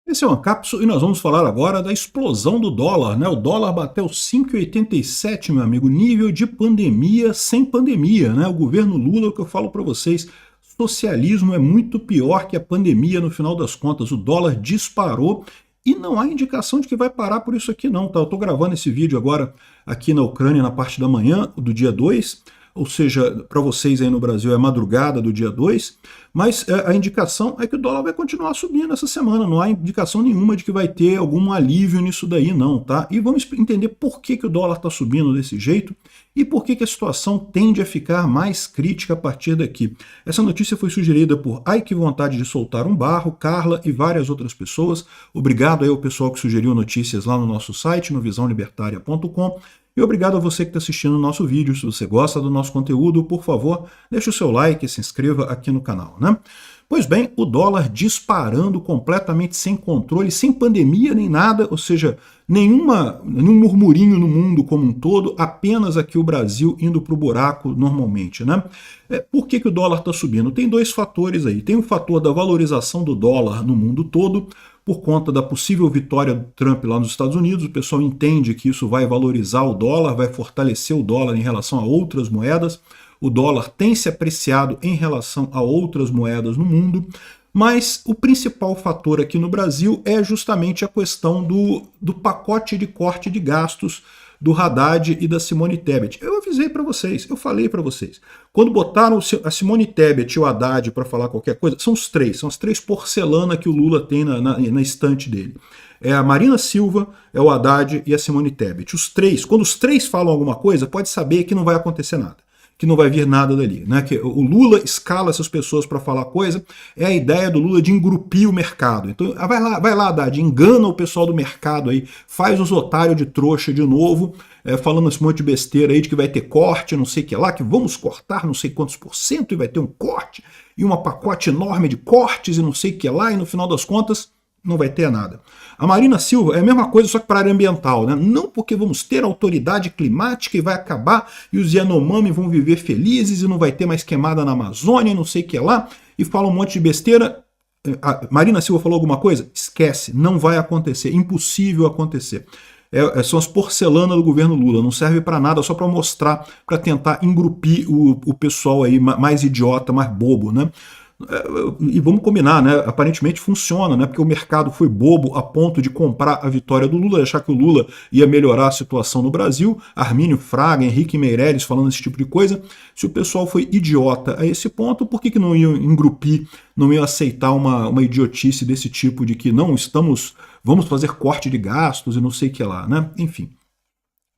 Esse é o Ancapso e nós vamos falar agora da explosão do dólar, né? O dólar bateu 5,87, meu amigo, nível de pandemia sem pandemia, né? O governo Lula, é o que eu falo para vocês, socialismo é muito pior que a pandemia no final das contas. O dólar disparou e não há indicação de que vai parar por isso aqui não, tá? Eu tô gravando esse vídeo agora aqui na Ucrânia na parte da manhã do dia 2. Ou seja, para vocês aí no Brasil é madrugada do dia 2, mas a indicação é que o dólar vai continuar subindo essa semana, não há indicação nenhuma de que vai ter algum alívio nisso daí não, tá? E vamos entender por que o dólar está subindo desse jeito e por que a situação tende a ficar mais crítica a partir daqui. Essa notícia foi sugerida por Ai Que Vontade de Soltar um Barro, Carla e várias outras pessoas. Obrigado aí ao pessoal que sugeriu notícias lá no nosso site, no visãolibertaria.com. E obrigado a você que está assistindo o nosso vídeo. Se você gosta do nosso conteúdo, por favor, deixe o seu like e se inscreva aqui no canal, né? Pois bem, o dólar disparando completamente sem controle, sem pandemia nem nada, ou seja, nenhum murmurinho no mundo como um todo, apenas aqui o Brasil indo para o buraco normalmente, né? Por que o dólar está subindo? Tem dois fatores aí. Tem o fator da valorização do dólar no mundo todo, por conta da possível vitória do Trump lá nos Estados Unidos. O pessoal entende que isso vai valorizar o dólar, vai fortalecer o dólar em relação a outras moedas. O dólar tem se apreciado em relação a outras moedas no mundo, mas o principal fator aqui no Brasil é justamente a questão do pacote de corte de gastos do Haddad e da Simone Tebet. Eu avisei para vocês, eu falei para vocês. Quando botaram a Simone Tebet e o Haddad para falar qualquer coisa, são as três porcelanas que o Lula tem na estante dele. É a Marina Silva, é o Haddad e a Simone Tebet. Os três, quando os três falam alguma coisa, pode saber que não vai acontecer nada, que não vai vir nada dali, né? Que o Lula escala essas pessoas para falar coisa, é a ideia do Lula de engrupir o mercado. Então vai lá, Haddad, engana o pessoal do mercado aí, faz os otários de trouxa de novo, falando esse monte de besteira aí de que vai ter corte, não sei o que lá, que vamos cortar não sei quantos por cento e vai ter um corte, e um pacote enorme de cortes e não sei o que lá, e no final das contas não vai ter nada. A Marina Silva é a mesma coisa, só que para a área ambiental, né? Não porque vamos ter autoridade climática e vai acabar e os Yanomami vão viver felizes e não vai ter mais queimada na Amazônia e não sei o que lá, e fala um monte de besteira. A Marina Silva falou alguma coisa? Esquece, não vai acontecer, impossível acontecer. São as porcelanas do governo Lula, não serve para nada, só para mostrar, para tentar engrupir o pessoal aí mais idiota, mais bobo, né? E vamos combinar, né? Aparentemente funciona, né? Porque o mercado foi bobo a ponto de comprar a vitória do Lula, achar que o Lula ia melhorar a situação no Brasil. Armínio Fraga, Henrique Meirelles falando esse tipo de coisa. Se o pessoal foi idiota a esse ponto, por que não iam engrupir, não iam aceitar uma idiotice desse tipo de que não vamos fazer corte de gastos e não sei o que lá, né? Enfim.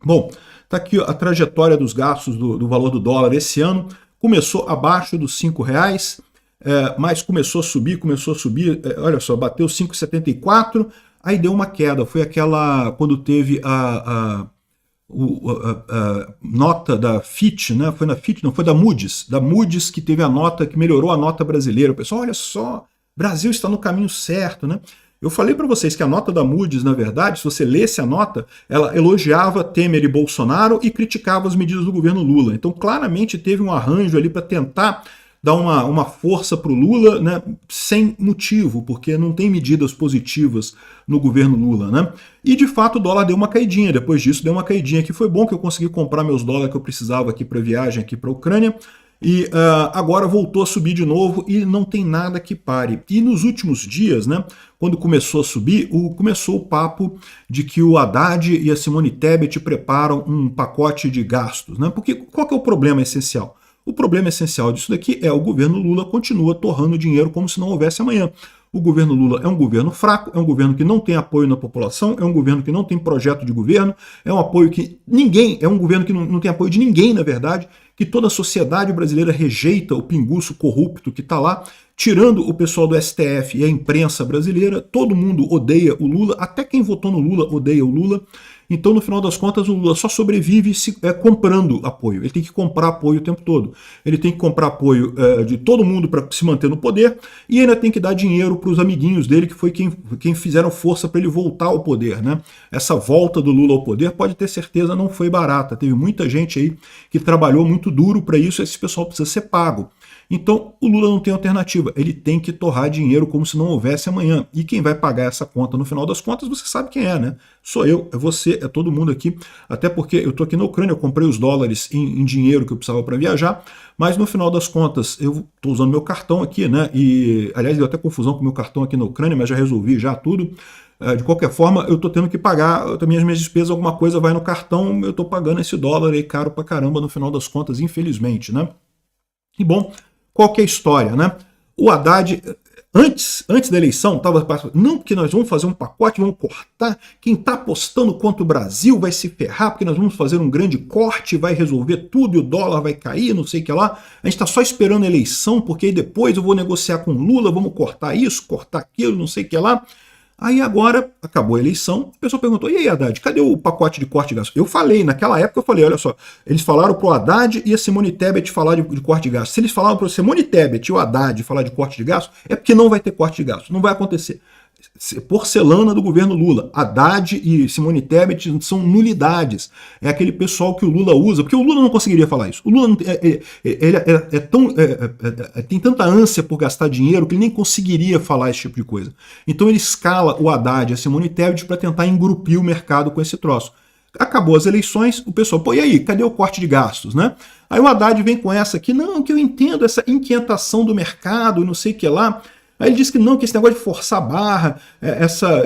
Bom, tá aqui a trajetória dos gastos do valor do dólar esse ano. Começou abaixo dos R$5, mas começou a subir, olha só, bateu 5,74, aí deu uma queda, foi aquela, quando teve a nota da Fitch, né? Foi na Fitch, não, foi da Moody's que teve a nota, que melhorou a nota brasileira. O pessoal, olha só, Brasil está no caminho certo, né? Eu falei para vocês que a nota da Moody's, na verdade, se você lesse a nota, ela elogiava Temer e Bolsonaro e criticava as medidas do governo Lula. Então, claramente teve um arranjo ali para tentar dar uma força para o Lula, né, sem motivo, porque não tem medidas positivas no governo Lula, né? E de fato o dólar deu uma caidinha, depois disso deu uma caidinha, que foi bom que eu consegui comprar meus dólares que eu precisava aqui para viagem aqui para a Ucrânia, e agora voltou a subir de novo e não tem nada que pare. E nos últimos dias, né, quando começou a subir, começou o papo de que o Haddad e a Simone Tebet preparam um pacote de gastos, né? Porque qual que é o problema essencial? O problema essencial disso daqui é o governo Lula continua torrando dinheiro como se não houvesse amanhã. O governo Lula é um governo fraco, é um governo que não tem apoio na população, é um governo que não tem projeto de governo, é um apoio que é um governo que não tem apoio de ninguém, na verdade, que toda a sociedade brasileira rejeita o pinguço corrupto que está lá, tirando o pessoal do STF e a imprensa brasileira, todo mundo odeia o Lula, até quem votou no Lula odeia o Lula. Então, no final das contas, o Lula só sobrevive comprando apoio. Ele tem que comprar apoio o tempo todo. Ele tem que comprar apoio de todo mundo para se manter no poder e ainda tem que dar dinheiro para os amiguinhos dele, que foi quem fizeram força para ele voltar ao poder, né? Essa volta do Lula ao poder, pode ter certeza, não foi barata. Teve muita gente aí que trabalhou muito duro para isso, esse pessoal precisa ser pago. Então o Lula não tem alternativa, ele tem que torrar dinheiro como se não houvesse amanhã. E quem vai pagar essa conta no final das contas, você sabe quem é, né? Sou eu, é você, é todo mundo aqui, até porque eu estou aqui na Ucrânia, eu comprei os dólares em dinheiro que eu precisava para viajar, mas no final das contas eu estou usando meu cartão aqui, né? E aliás, deu até confusão com o meu cartão aqui na Ucrânia, mas já resolvi já tudo. De qualquer forma, eu estou tendo que pagar também as minhas despesas, alguma coisa vai no cartão, eu estou pagando esse dólar aí caro pra caramba no final das contas, infelizmente, né? E bom, qual que é a história, né? O Haddad, antes da eleição, estava não, porque nós vamos fazer um pacote, vamos cortar, quem está apostando contra o Brasil vai se ferrar, porque nós vamos fazer um grande corte, vai resolver tudo e o dólar vai cair, não sei o que lá. A gente está só esperando a eleição, porque aí depois eu vou negociar com o Lula, vamos cortar isso, cortar aquilo, não sei o que lá. Aí agora, acabou a eleição, a pessoa perguntou, e aí Haddad, cadê o pacote de corte de gastos? Eu falei, naquela época eu falei, olha só, eles falaram pro Haddad e a Simone Tebet falar de corte de gastos. Se eles falaram pro Simone Tebet e o Haddad falar de corte de gastos, é porque não vai ter corte de gastos, não vai acontecer. Porcelana do governo Lula. Haddad e Simone Tebet são nulidades. É aquele pessoal que o Lula usa, porque o Lula não conseguiria falar isso. O Lula tem tanta ânsia por gastar dinheiro que ele nem conseguiria falar esse tipo de coisa. Então ele escala o Haddad e a Simone Tebet para tentar engrupir o mercado com esse troço. Acabou as eleições, o pessoal, pô, e aí, cadê o corte de gastos, né? Aí o Haddad vem com essa aqui, não, que eu entendo essa inquietação do mercado, não sei o que lá. Aí ele diz que não, que esse negócio de forçar a barra,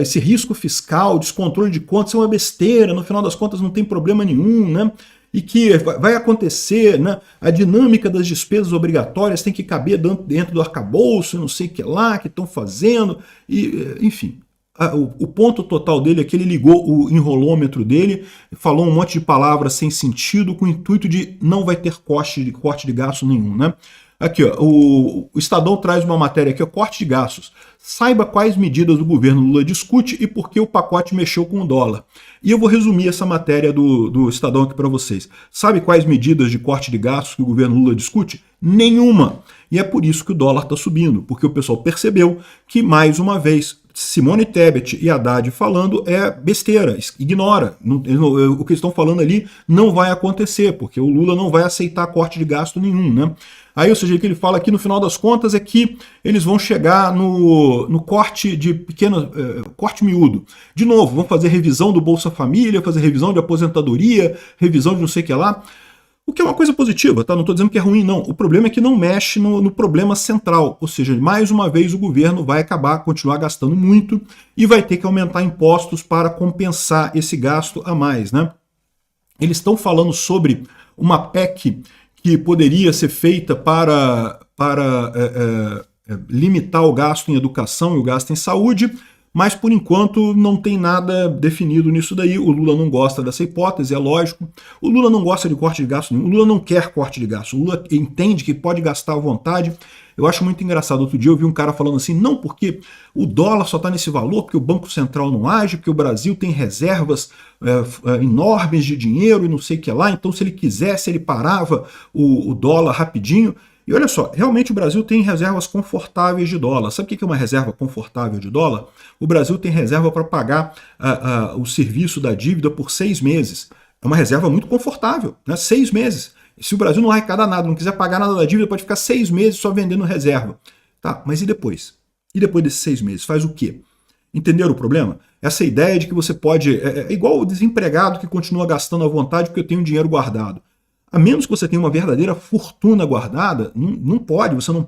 esse risco fiscal, descontrole de contas, é uma besteira, no final das contas não tem problema nenhum, né? E que vai acontecer, né? A dinâmica das despesas obrigatórias tem que caber dentro do arcabouço, não sei o que lá, que estão fazendo, e enfim. O ponto total dele é que ele ligou o enrolômetro dele, falou um monte de palavras sem sentido, com o intuito de não vai ter corte de gasto nenhum, né? Aqui, ó, o Estadão traz uma matéria aqui, ó, corte de gastos. Saiba quais medidas o governo Lula discute e por que o pacote mexeu com o dólar. E eu vou resumir essa matéria do Estadão aqui para vocês. Sabe quais medidas de corte de gastos que o governo Lula discute? Nenhuma. E é por isso que o dólar está subindo, porque o pessoal percebeu que, mais uma vez, Simone Tebet e Haddad falando é besteira, ignora. O que eles estão falando ali não vai acontecer, porque o Lula não vai aceitar corte de gasto nenhum, né? Aí, ou seja, o que ele fala aqui no final das contas é que eles vão chegar no corte de corte miúdo. De novo, vão fazer revisão do Bolsa Família, fazer revisão de aposentadoria, revisão de não sei o que lá. O que é uma coisa positiva, tá? Não estou dizendo que é ruim, não. O problema é que não mexe no problema central. Ou seja, mais uma vez o governo vai continuar gastando muito e vai ter que aumentar impostos para compensar esse gasto a mais, né? Eles estão falando sobre uma PEC que poderia ser feita para limitar o gasto em educação e o gasto em saúde, mas por enquanto não tem nada definido nisso daí. O Lula não gosta dessa hipótese, é lógico. O Lula não gosta de corte de gasto nenhum, o Lula não quer corte de gasto, o Lula entende que pode gastar à vontade. Eu acho muito engraçado, outro dia eu vi um cara falando assim, não, porque o dólar só está nesse valor, porque o Banco Central não age, porque o Brasil tem reservas enormes de dinheiro e não sei o que lá, então se ele quisesse ele parava o dólar rapidinho. E olha só, realmente o Brasil tem reservas confortáveis de dólar. Sabe o que é uma reserva confortável de dólar? O Brasil tem reserva para pagar o serviço da dívida por 6 meses. É uma reserva muito confortável, né? 6 meses. Se o Brasil não arrecadar nada, não quiser pagar nada da dívida, pode ficar 6 meses só vendendo reserva. Tá, mas e depois? E depois desses 6 meses? Faz o quê? Entenderam o problema? Essa ideia de que você pode... É igual o desempregado que continua gastando à vontade porque eu tenho dinheiro guardado. A menos que você tenha uma verdadeira fortuna guardada, não pode, você não.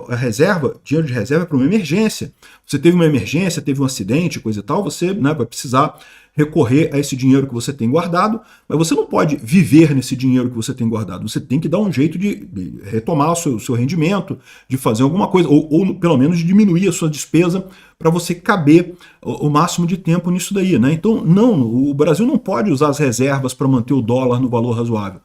A reserva, dinheiro de reserva é para uma emergência. Você teve uma emergência, teve um acidente, coisa e tal, você, né, vai precisar recorrer a esse dinheiro que você tem guardado, mas você não pode viver nesse dinheiro que você tem guardado. Você tem que dar um jeito de retomar o seu rendimento, de fazer alguma coisa, ou pelo menos de diminuir a sua despesa para você caber o máximo de tempo nisso daí, né? Então, não, o Brasil não pode usar as reservas para manter o dólar no valor razoável.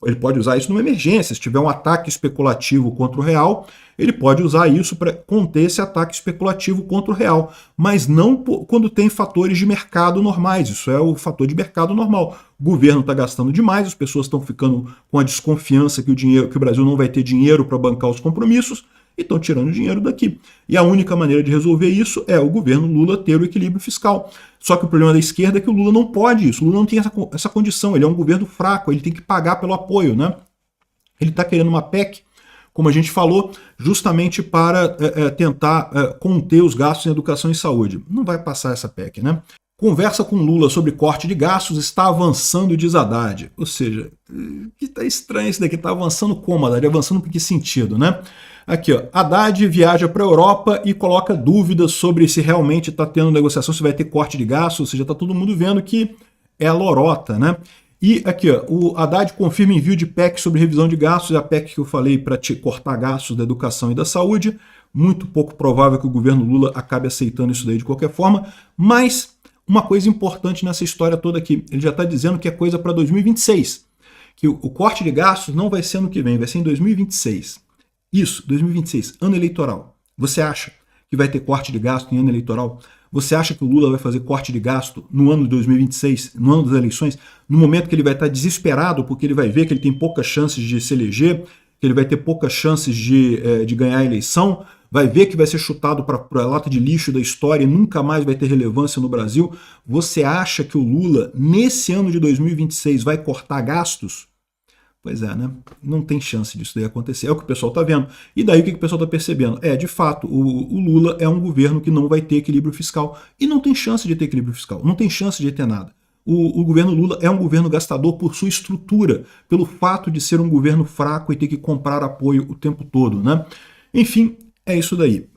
Ele pode usar isso numa emergência. Se tiver um ataque especulativo contra o real, ele pode usar isso para conter esse ataque especulativo contra o real, mas não quando tem fatores de mercado normais. Isso é o fator de mercado normal. O governo está gastando demais, as pessoas estão ficando com a desconfiança que o Brasil não vai ter dinheiro para bancar os compromissos, e estão tirando dinheiro daqui. E a única maneira de resolver isso é o governo Lula ter o equilíbrio fiscal. Só que o problema da esquerda é que o Lula não pode isso, o Lula não tem essa condição, ele é um governo fraco, ele tem que pagar pelo apoio, né? Ele está querendo uma PEC como a gente falou, justamente para tentar conter os gastos em educação e saúde. Não vai passar essa PEC, né? Conversa com Lula sobre corte de gastos está avançando, diz Haddad. Ou seja, que tá estranho isso daqui, tá avançando como, Haddad? Avançando por que sentido, né? Aqui, ó, Haddad viaja para a Europa e coloca dúvidas sobre se realmente está tendo negociação, se vai ter corte de gastos, ou seja, está todo mundo vendo que é a lorota, né? E aqui, ó, o Haddad confirma envio de PEC sobre revisão de gastos, é a PEC que eu falei para cortar gastos da educação e da saúde. Muito pouco provável que o governo Lula acabe aceitando isso daí de qualquer forma, mas uma coisa importante nessa história toda aqui, ele já está dizendo que é coisa para 2026, que o corte de gastos não vai ser ano que vem, vai ser em 2026. Isso, 2026, ano eleitoral. Você acha que vai ter corte de gasto em ano eleitoral? Você acha que o Lula vai fazer corte de gasto no ano de 2026, no ano das eleições, no momento que ele vai estar desesperado porque ele vai ver que ele tem poucas chances de se eleger, que ele vai ter poucas chances de ganhar a eleição, vai ver que vai ser chutado para a lata de lixo da história e nunca mais vai ter relevância no Brasil? Você acha que o Lula, nesse ano de 2026, vai cortar gastos? Pois é, né? Não tem chance disso daí acontecer. É o que o pessoal está vendo. E daí o que o pessoal está percebendo? De fato, o Lula é um governo que não vai ter equilíbrio fiscal. E não tem chance de ter equilíbrio fiscal. Não tem chance de ter nada. O governo Lula é um governo gastador por sua estrutura, pelo fato de ser um governo fraco e ter que comprar apoio o tempo todo, né? Enfim, é isso daí.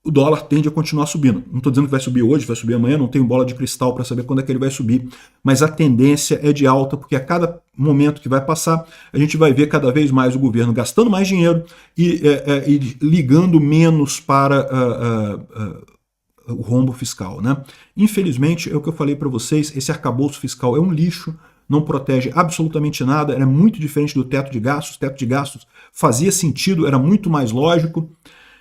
O dólar tende a continuar subindo. Não estou dizendo que vai subir hoje, vai subir amanhã, não tenho bola de cristal para saber quando é que ele vai subir, mas a tendência é de alta, porque a cada momento que vai passar, a gente vai ver cada vez mais o governo gastando mais dinheiro e ligando menos para o rombo fiscal, né? Infelizmente, é o que eu falei para vocês, esse arcabouço fiscal é um lixo, não protege absolutamente nada, era muito diferente do teto de gastos. O teto de gastos fazia sentido, era muito mais lógico.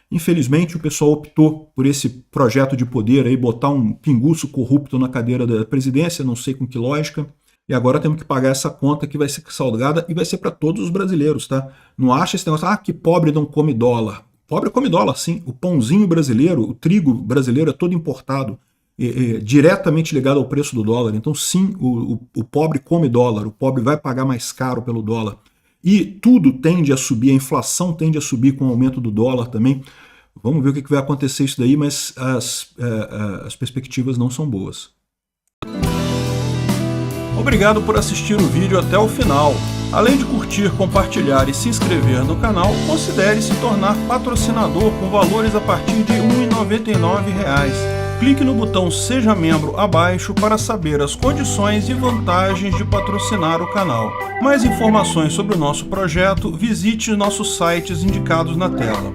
Infelizmente, o pessoal optou por esse projeto de poder aí, botar um pinguço corrupto na cadeira da presidência, não sei com que lógica, e agora temos que pagar essa conta que vai ser salgada e vai ser para todos os brasileiros, tá? Não acha esse negócio, que pobre não come dólar. Pobre come dólar, sim. O pãozinho brasileiro, o trigo brasileiro é todo importado, diretamente ligado ao preço do dólar. Então, sim, o pobre come dólar, o pobre vai pagar mais caro pelo dólar. E tudo tende a subir, a inflação tende a subir com o aumento do dólar também. Vamos ver o que vai acontecer isso daí, mas as perspectivas não são boas. Obrigado por assistir o vídeo até o final. Além de curtir, compartilhar e se inscrever no canal, considere se tornar patrocinador com valores a partir de R$ 1,99. Clique no botão Seja Membro abaixo para saber as condições e vantagens de patrocinar o canal. Mais informações sobre o nosso projeto, visite nossos sites indicados na tela.